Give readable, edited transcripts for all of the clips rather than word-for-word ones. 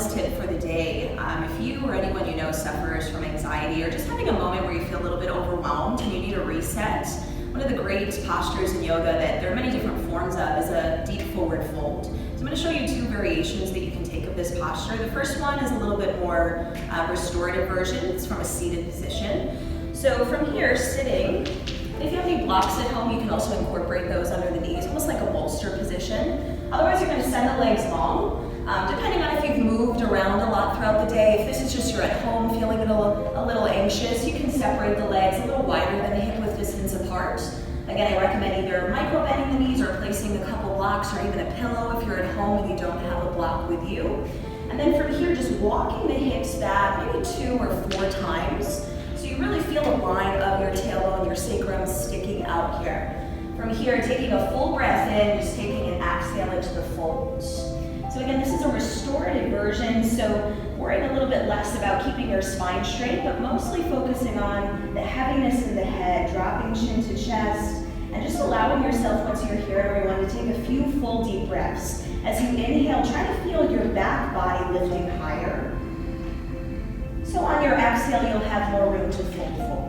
wellness tip for the day. If you or anyone you know suffers from anxiety or just having a moment where you feel a little bit overwhelmed and you need a reset, one of the great postures in yoga that there are many different forms of is a deep forward fold. So I'm going to show you two variations that you can take of this posture. The first one is a little bit more restorative version. It's from a seated position. So from here, sitting, if you have any blocks at home, you can also incorporate those under the knees, almost like a bolster position. Otherwise, you're going to send the legs long. Depending on if you've moved around a lot throughout the day, if this is just you're at home feeling a little anxious, you can separate the legs a little wider than the hip width distance apart. Again, I recommend either micro bending the knees or placing a couple blocks or even a pillow if you're at home and you don't have a block with you. And then from here, just walking the hips back maybe 2 or 4 times. So you really feel the line of your tailbone, your sacrum sticking out here. From here, taking a full breath in, just taking an exhale into the fold. So again, this is a restorative version, so worrying a little bit less about keeping your spine straight, but mostly focusing on the heaviness in the head, dropping chin to chest, and just allowing yourself, once you're here, everyone, to take a few full deep breaths. As you inhale, try to feel your back body lifting higher. So on your exhale, you'll have more room to fold forward.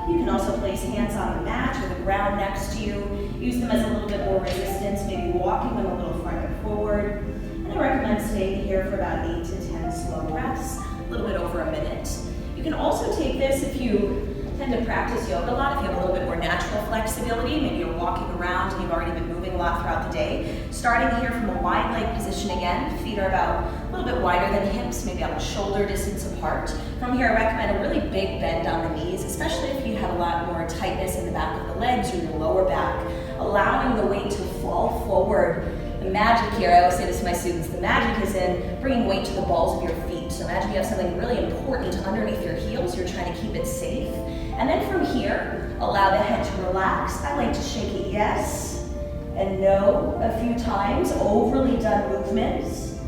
You can also place hands on the mat or the ground next to you. Use them as a little bit more resistance, maybe walking them a little farther forward. And I recommend staying here for about 8 to 10 slow breaths, a little bit over a minute. You can also take this if you tend to practice yoga a lot, if you have a little bit more natural flexibility, maybe you're walking around and you've already been moving a lot throughout the day. Starting here from a wide leg position again, feet are about a little bit wider than hips, maybe about shoulder distance apart. From here, I recommend a really big bend on the knees, especially if you have a lot more tightness in the back of the legs or your lower back, allowing the weight to fall forward. The magic here, I always say this to my students, the magic is in bringing weight to the balls of your feet. So imagine you have something really important underneath your heels, you're trying to keep it safe. And then from here, allow the head to relax. I like to shake it yes and no a few times, overly done movements.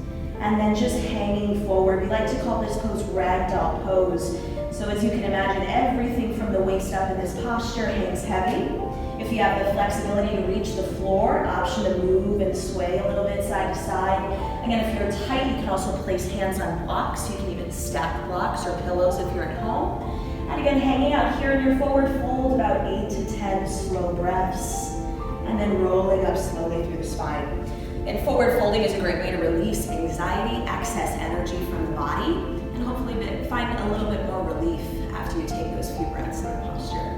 And then just hanging forward. We like to call this pose ragdoll pose. So as you can imagine, everything from the waist up in this posture hangs heavy. If you have the flexibility to reach the floor, option to move and sway a little bit side to side. Again, if you're tight, you can also place hands on blocks. You can even stack blocks or pillows if you're at home. And again, hanging out here in your forward fold, about 8 to 10 slow breaths. And then rolling up slowly through the spine. And forward folding is a great way to release anxiety, excess energy from the body, and hopefully find a little bit more relief after you take those few breaths in the posture.